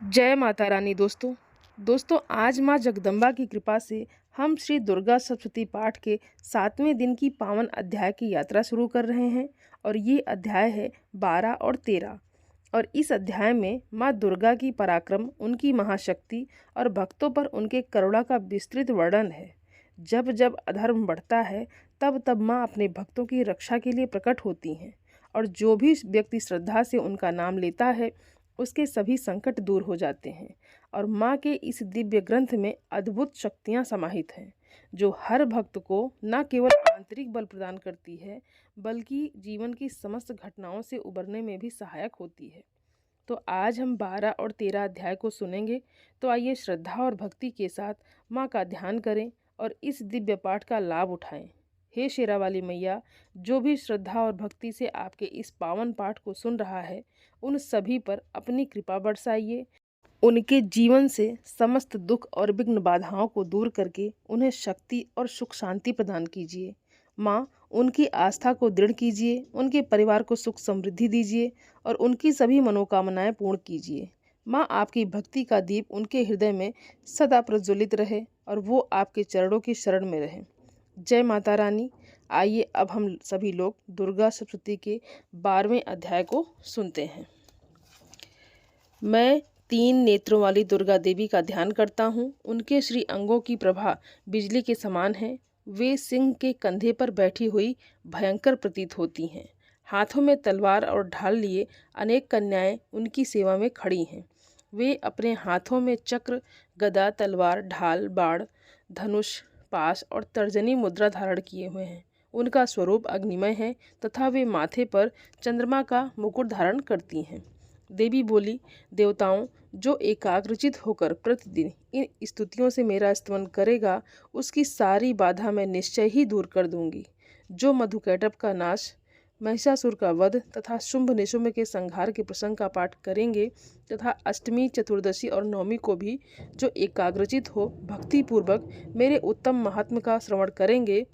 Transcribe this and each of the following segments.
जय माता रानी। दोस्तों आज माँ जगदम्बा की कृपा से हम श्री दुर्गा सप्तशती पाठ के 7वें दिन की पावन अध्याय की यात्रा शुरू कर रहे हैं। और ये अध्याय है 12 और 13। और इस अध्याय में माँ दुर्गा की पराक्रम, उनकी महाशक्ति और भक्तों पर उनके करुणा का विस्तृत वर्णन है। जब जब अधर्म बढ़ता है तब तब माँ अपने भक्तों की रक्षा के लिए प्रकट होती हैं, और जो भी व्यक्ति श्रद्धा से उनका नाम लेता है उसके सभी संकट दूर हो जाते हैं। और माँ के इस दिव्य ग्रंथ में अद्भुत शक्तियाँ समाहित हैं, जो हर भक्त को न केवल आंतरिक बल प्रदान करती है बल्कि जीवन की समस्त घटनाओं से उबरने में भी सहायक होती है। तो आज हम 12 और 13 अध्याय को सुनेंगे। तो आइए श्रद्धा और भक्ति के साथ माँ का ध्यान करें और इस दिव्य पाठ का लाभ उठाएं। हे शेरा वाली मैया, जो भी श्रद्धा और भक्ति से आपके इस पावन पाठ को सुन रहा है उन सभी पर अपनी कृपा बरसाइए। उनके जीवन से समस्त दुख और विघ्न बाधाओं को दूर करके उन्हें शक्ति और सुख शांति प्रदान कीजिए। माँ, उनकी आस्था को दृढ़ कीजिए, उनके परिवार को सुख समृद्धि दीजिए और उनकी सभी मनोकामनाएं पूर्ण कीजिए। माँ, आपकी भक्ति का दीप उनके हृदय में सदा प्रज्वलित रहे और वो आपके चरणों की शरण में रहे। जय माता रानी। आइए अब हम सभी लोग दुर्गा सप्तशती के 12वें अध्याय को सुनते हैं। मैं 3 नेत्रों वाली दुर्गा देवी का ध्यान करता हूँ। उनके श्री अंगों की प्रभा बिजली के समान है। वे सिंह के कंधे पर बैठी हुई भयंकर प्रतीत होती हैं। हाथों में तलवार और ढाल लिए अनेक कन्याएं उनकी सेवा में खड़ी हैं। वे अपने हाथों में चक्र, गदा, तलवार, ढाल, बाण, धनुष, पाश और तर्जनी मुद्रा धारण किए हुए हैं। उनका स्वरूप अग्निमय है तथा वे माथे पर चंद्रमा का मुकुट धारण करती हैं। देवी बोली, देवताओं, जो एकाग्रचित होकर प्रतिदिन इन स्तुतियों से मेरा स्तवन करेगा उसकी सारी बाधा मैं निश्चय ही दूर कर दूंगी। जो मधुकैटभ का नाश, महिषासुर का वध तथा शुंभ निशुंभ के संहार के प्रसंग का पाठ करेंगे तथा अष्टमी, चतुर्दशी और नवमी को भी जो एकाग्रचित हो भक्तिपूर्वक मेरे उत्तम महात्म्य का श्रवण करेंगे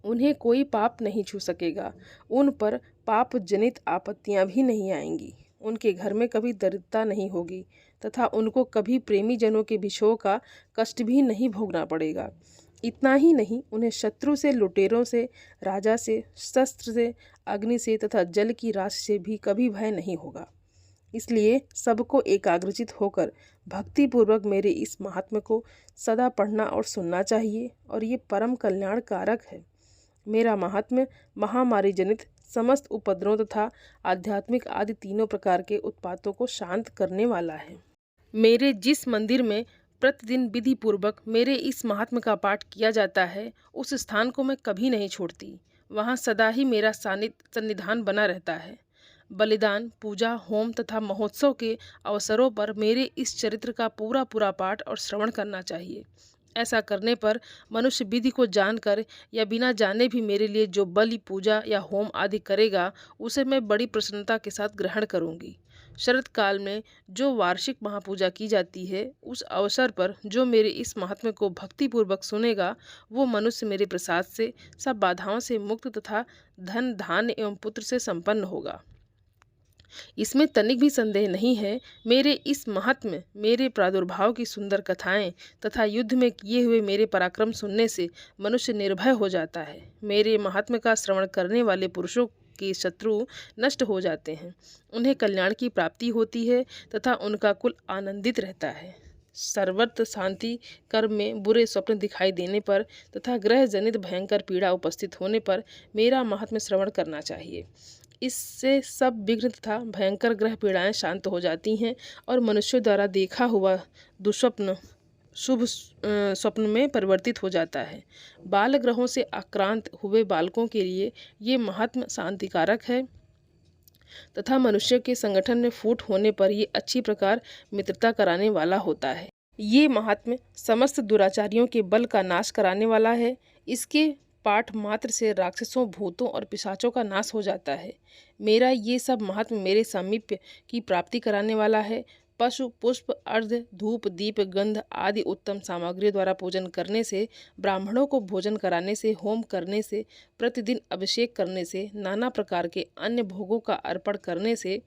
उन्हें कोई पाप नहीं छू सकेगा। उन पर पाप जनित आपत्तियां भी नहीं आएंगी। उनके घर में कभी दरिद्रता नहीं होगी तथा उनको कभी प्रेमी जनों के विछोह का कष्ट भी नहीं भोगना पड़ेगा। इतना ही नहीं, उन्हें शत्रु से, लुटेरों से, राजा से, शस्त्र से, अग्नि से तथा जल की राशि से भी कभी भय नहीं होगा। इसलिए सबको एकाग्रचित होकर भक्तिपूर्वक मेरे इस महात्म्य को सदा पढ़ना और सुनना चाहिए, और ये परम कल्याण कारक है। मेरा महात्म्य महामारी जनित समस्त उपद्रवों तथा आध्यात्मिक आदि तीनों प्रकार के उत्पातों को शांत करने वाला है। मेरे जिस मंदिर में प्रतिदिन विधि पूर्वक मेरे इस महात्म्य का पाठ किया जाता है उस स्थान को मैं कभी नहीं छोड़ती। वहाँ सदा ही मेरा सन्निधान बना रहता है। बलिदान, पूजा, होम तथा महोत्सव के अवसरों पर मेरे इस चरित्र का पूरा पूरा पाठ और श्रवण करना चाहिए। ऐसा करने पर मनुष्य विधि को जानकर या बिना जाने भी मेरे लिए जो बलि, पूजा या होम आदि करेगा उसे मैं बड़ी प्रसन्नता के साथ ग्रहण करूंगी। शरत काल में जो वार्षिक महापूजा की जाती है उस अवसर पर जो मेरे इस महात्म्य को भक्तिपूर्वक सुनेगा वो मनुष्य मेरे प्रसाद से सब बाधाओं से मुक्त तथा धन, धान्य एवं पुत्र से संपन्न होगा। इसमें तनिक भी संदेह नहीं है। मेरे इस महात्म्य, मेरे प्रादुर्भाव की सुंदर कथाएं तथा युद्ध में किए हुए मेरे पराक्रम सुनने से मनुष्य निर्भय हो जाता है। मेरे महात्म्य का श्रवण करने वाले पुरुषों के शत्रु नष्ट हो जाते हैं, उन्हें कल्याण की प्राप्ति होती है तथा उनका कुल आनंदित रहता है। सर्वत्र शांति, कर्म में बुरे स्वप्न दिखाई देने पर तथा ग्रह जनित भयंकर पीड़ा उपस्थित होने पर मेरा महात्म्य श्रवण करना चाहिए। इससे सब विघ्न तथा भयंकर ग्रह पीड़ाएं शांत हो जाती हैं और मनुष्यों द्वारा देखा हुआ दुस्वप्न शुभ स्वप्न में परिवर्तित हो जाता है। बाल ग्रहों से आक्रांत हुए बालकों के लिए ये महात्म्य शांतिकारक है तथा मनुष्य के संगठन में फूट होने पर ये अच्छी प्रकार मित्रता कराने वाला होता है। ये महात्म्य समस्त दुराचारियों के बल का नाश कराने वाला है। इसके पाठ मात्र से राक्षसों, भूतों और पिशाचों का नाश हो जाता है। मेरा ये सब महात्म्य मेरे सामीप्य की प्राप्ति कराने वाला है। पशु, पुष्प, अर्घ, धूप, दीप, गंध आदि उत्तम सामग्री द्वारा पूजन करने से, ब्राह्मणों को भोजन कराने से, होम करने से, प्रतिदिन अभिषेक करने से, नाना प्रकार के अन्य भोगों का अर्पण करने से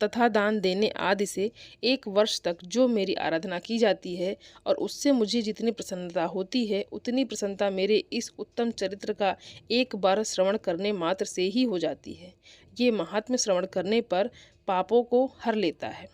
तथा दान देने आदि से 1 वर्ष तक जो मेरी आराधना की जाती है और उससे मुझे जितनी प्रसन्नता होती है, उतनी प्रसन्नता मेरे इस उत्तम चरित्र का एक बार श्रवण करने मात्र से ही हो जाती है। ये महात्म्य श्रवण करने पर पापों को हर लेता है।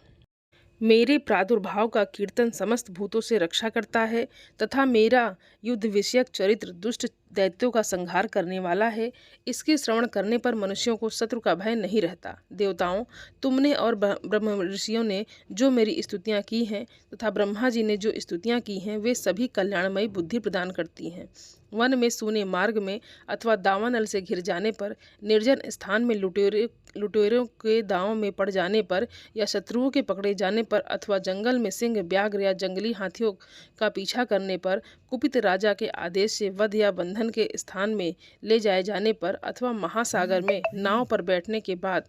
मेरे प्रादुर्भाव का कीर्तन समस्त भूतों से रक्षा करता है तथा मेरा युद्ध विषयक चरित्र दुष्ट दैत्यों का संहार करने वाला है। इसके श्रवण करने पर मनुष्यों को शत्रु का भय नहीं रहता। देवताओं, तुमने और ब्रह्म ऋषियों ने जो मेरी स्तुतियाँ की हैं तथा ब्रह्मा जी ने जो स्तुतियाँ की हैं, वे सभी कल्याणमयी बुद्धि प्रदान करती हैं। वन में, सूने मार्ग में अथवा दावानल से घिर जाने पर, निर्जन स्थान में लुटेरों के दांव में पड़ जाने पर, या शत्रुओं के पकड़े जाने पर, अथवा जंगल में सिंह, व्याघ्र या जंगली हाथियों का पीछा करने पर, कुपित राजा के आदेश से वध या बंधन के स्थान में ले जाए जाने पर, अथवा महासागर में नाव पर बैठने के बाद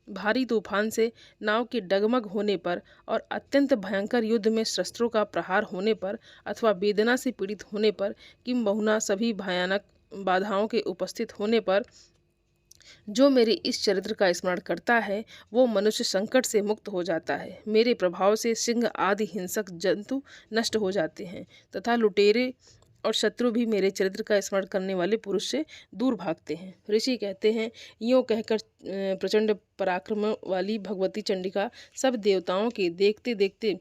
भारी तूफान से नाव के डगमग होने पर और अत्यंत भयंकर युद्ध में शस्त्रों का प्रहार होने पर अथवा वेदना से पीड़ित होने पर, किंबहुना सभी भयानक बाधाओं के उपस्थित होने पर जो मेरे इस चरित्र का स्मरण करता है, वो मनुष्य संकट से मुक्त हो जाता है। मेरे प्रभाव से सिंह आदि हिंसक जंतु नष्ट हो जाते हैं तथा लुटेरे और शत्रु भी मेरे चरित्र का स्मरण करने वाले पुरुष से दूर भागते हैं। ऋषि कहते हैं, यूँ कहकर प्रचंड पराक्रम वाली भगवती चंडिका सब देवताओं के देखते देखते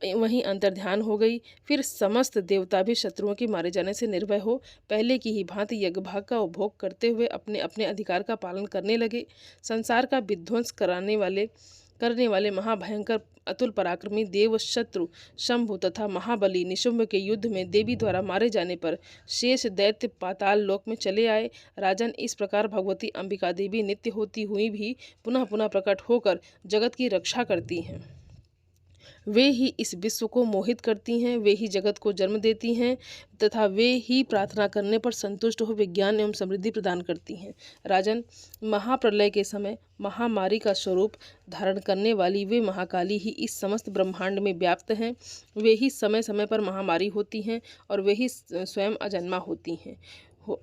वहीं अंतर्ध्यान हो गई। फिर समस्त देवता भी शत्रुओं के मारे जाने से निर्भय हो पहले की ही भांति यज्ञभाग का उपभोग करते हुए अपने अपने अधिकार का पालन करने लगे। संसार का विध्वंस करने वाले महाभयंकर अतुल पराक्रमी देव शत्रु शंभु तथा महाबली निशुंभ के युद्ध में देवी द्वारा मारे जाने पर शेष दैत्य पाताल लोक में चले आए। राजन, इस प्रकार भगवती अंबिका देवी नित्य होती हुई भी पुनः पुनः प्रकट होकर जगत की रक्षा करती हैं। वे ही इस विश्व को मोहित करती हैं, वे ही जगत को जन्म देती हैं तथा वे ही प्रार्थना करने पर संतुष्ट हो विज्ञान एवं समृद्धि प्रदान करती हैं। राजन, महाप्रलय के समय महामारी का स्वरूप धारण करने वाली वे महाकाली ही इस समस्त ब्रह्मांड में व्याप्त हैं। वे ही समय समय पर महामारी होती हैं और वे ही स्वयं अजन्मा होती हैं,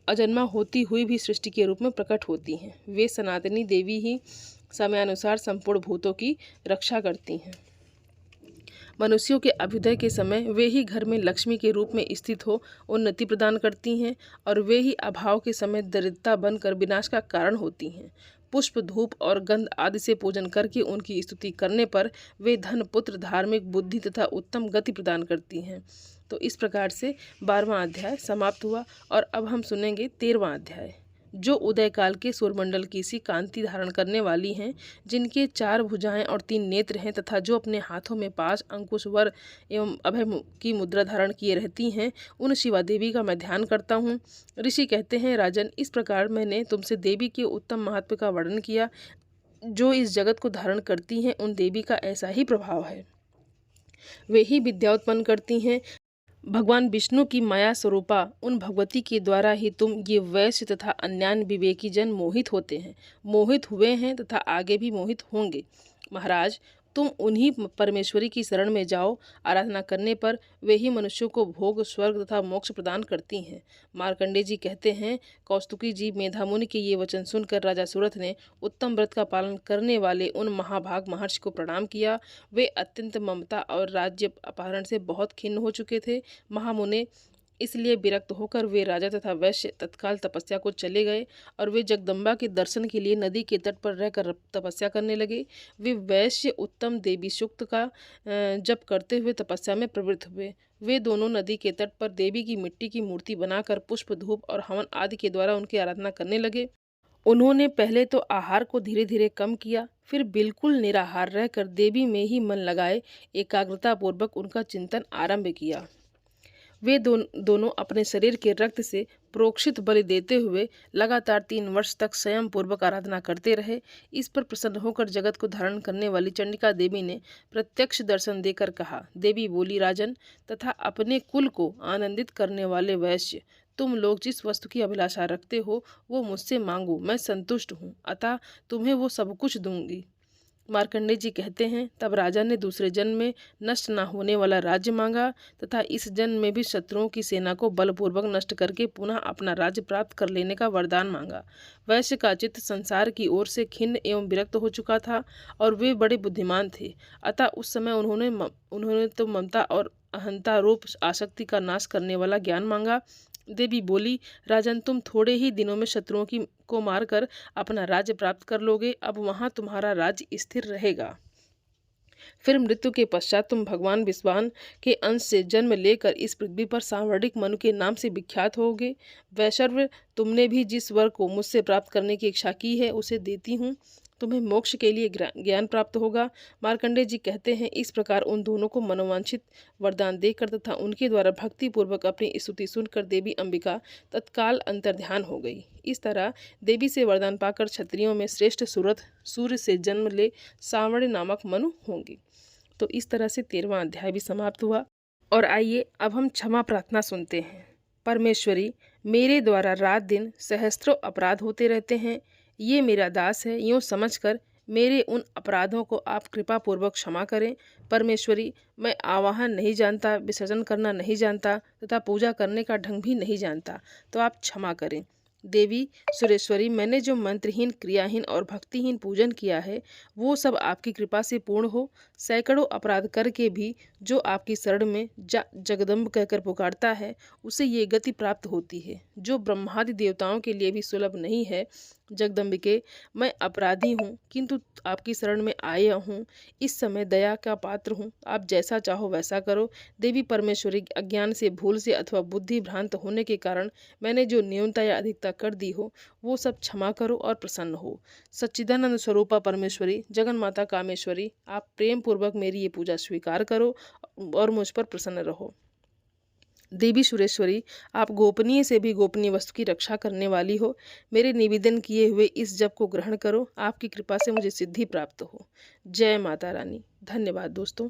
अजन्मा होती हुई भी सृष्टि के रूप में प्रकट होती हैं। वे सनातनी देवी ही समयानुसार संपूर्ण भूतों की रक्षा करती हैं। मनुष्यों के अभ्युदय के समय वे ही घर में लक्ष्मी के रूप में स्थित हो उन्नति प्रदान करती हैं और वे ही अभाव के समय दरिद्रता बनकर विनाश का कारण होती हैं। पुष्प, धूप और गंध आदि से पूजन करके उनकी स्तुति करने पर वे धन, पुत्र, धार्मिक बुद्धि तथा उत्तम गति प्रदान करती हैं। तो इस प्रकार से 12वां अध्याय समाप्त हुआ और अब हम सुनेंगे 13वां अध्याय, जो उदय काल के सूर्यमंडल की सी कांति धारण करने वाली हैं, जिनके 4 भुजाएं और 3 नेत्र हैं तथा जो अपने हाथों में पाश, अंकुश, वर एवं अभय की मुद्रा धारण किए रहती हैं, उन शिवा देवी का मैं ध्यान करता हूँ। ऋषि कहते हैं, राजन, इस प्रकार मैंने तुमसे देवी के उत्तम महत्व का वर्णन किया। जो इस जगत को धारण करती हैं, उन देवी का ऐसा ही प्रभाव है। वे ही विद्या उत्पन्न करती हैं। भगवान विष्णु की माया स्वरूपा उन भगवती के द्वारा ही तुम ये वैश्य तथा अन्यान्य विवेकी जन मोहित होते हैं, मोहित हुए हैं तथा आगे भी मोहित होंगे। महाराज, तुम उन्हीं परमेश्वरी की शरण में जाओ। आराधना करने पर वे ही मनुष्यों को भोग, स्वर्ग तथा मोक्ष प्रदान करती हैं। मार्कंडेय जी कहते हैं, कौस्तुकी जी मेधामुनि के ये वचन सुनकर राजा सुरथ ने उत्तम व्रत का पालन करने वाले उन महाभाग महर्षि को प्रणाम किया। वे अत्यंत ममता और राज्य अपहरण से बहुत खिन्न हो चुके थे। महामुने इसलिए विरक्त होकर वे राजा तथा वैश्य तत्काल तपस्या को चले गए और वे जगदम्बा के दर्शन के लिए नदी के तट पर रहकर तपस्या करने लगे। वे वैश्य उत्तम देवी सूक्त का जप करते हुए तपस्या में प्रवृत्त हुए। वे दोनों नदी के तट पर देवी की मिट्टी की मूर्ति बनाकर पुष्प, धूप और हवन आदि के द्वारा उनकी आराधना करने लगे। उन्होंने पहले तो आहार को धीरे धीरे कम किया, फिर बिल्कुल निराहार रहकर देवी में ही मन लगाए एकाग्रता पूर्वक उनका चिंतन आरंभ किया। वे दोनों अपने शरीर के रक्त से प्रोक्षित बलि देते हुए लगातार 3 वर्ष तक स्वयं पूर्वक आराधना करते रहे। इस पर प्रसन्न होकर जगत को धारण करने वाली चंडिका देवी ने प्रत्यक्ष दर्शन देकर कहा। देवी बोली, राजन तथा अपने कुल को आनंदित करने वाले वैश्य, तुम लोग जिस वस्तु की अभिलाषा रखते हो वो मुझसे मांगो, मैं संतुष्ट हूँ, अतः तुम्हें वो सब कुछ दूंगी। मार्कंडेय जी कहते हैं, तब राजा ने दूसरे जन्म में नष्ट न होने वाला राज्य मांगा तथा इस जन्म में भी शत्रुओं की सेना को बलपूर्वक नष्ट करके पुनः अपना राज्य प्राप्त कर लेने का वरदान मांगा। वैश्य का चित्त संसार की ओर से खिन्न एवं विरक्त हो चुका था और वे बड़े बुद्धिमान थे। अतः उस समय उन्होंने तो ममता और अहंता रूप आसक्ति का नाश करने वाला ज्ञान मांगा। देवी बोली, राजन, तुम थोड़े ही दिनों में शत्रुओं को मारकर अपना राज्य प्राप्त कर लोगे। अब वहां तुम्हारा राज्य स्थिर रहेगा। फिर मृत्यु के पश्चात तुम भगवान विश्वान के अंश से जन्म लेकर इस पृथ्वी पर सांवर्णिक मनु के नाम से विख्यात होगे। वैश्रव, तुमने भी जिस वर को मुझसे प्राप्त करने की इच्छा की है उसे देती हूँ। तुम्हें मोक्ष के लिए ज्ञान प्राप्त होगा। मार्कंडेय जी कहते हैं, इस प्रकार उन दोनों को मनोवांछित वरदान देकर तथा उनके द्वारा भक्ति पूर्वक अपनी स्तुति सुनकर देवी अंबिका तत्काल अंतर्ध्यान हो गई। इस तरह देवी से वरदान पाकर क्षत्रियों में श्रेष्ठ सुरथ सूर्य से जन्म ले सांवर्ण नामक मनु होंगे। तो इस तरह से 13वां अध्याय भी समाप्त हुआ। और आइए अब हम क्षमा प्रार्थना सुनते हैं। परमेश्वरी, मेरे द्वारा रात दिन सहस्त्रों अपराध होते रहते हैं। ये मेरा दास है, यूँ समझकर मेरे उन अपराधों को आप कृपा पूर्वक क्षमा करें। परमेश्वरी, मैं आवाहन नहीं जानता, विसर्जन करना नहीं जानता तथा पूजा करने का ढंग भी नहीं जानता, तो आप क्षमा करें। देवी सुरेश्वरी, मैंने जो मंत्रहीन, क्रियाहीन और भक्तिहीन पूजन किया है वो सब आपकी कृपा से पूर्ण हो। सैकड़ों अपराध करके भी जो आपकी शरण में जगदम्ब कहकर पुकारता है उसे ये गति प्राप्त होती है जो ब्रह्मादि देवताओं के लिए भी सुलभ नहीं है। जगदम्बिके, मैं अपराधी हूँ किंतु आपकी शरण में आया हूँ। इस समय दया का पात्र हूँ, आप जैसा चाहो वैसा करो। देवी परमेश्वरी, अज्ञान से, भूल से अथवा बुद्धि भ्रांत होने के कारण मैंने जो न्यूनता या अधिकता कर दी हो वो सब क्षमा करो और प्रसन्न हो। सच्चिदानंद स्वरूपा परमेश्वरी, जगन माता कामेश्वरी, आप प्रेम पूर्वक मेरी ये पूजा स्वीकार करो और मुझ पर प्रसन्न रहो। देवी सुरेश्वरी, आप गोपनीय से भी गोपनीय वस्तु की रक्षा करने वाली हो। मेरे निवेदन किए हुए इस जप को ग्रहण करो, आपकी कृपा से मुझे सिद्धि प्राप्त हो। जय माता रानी। धन्यवाद दोस्तों।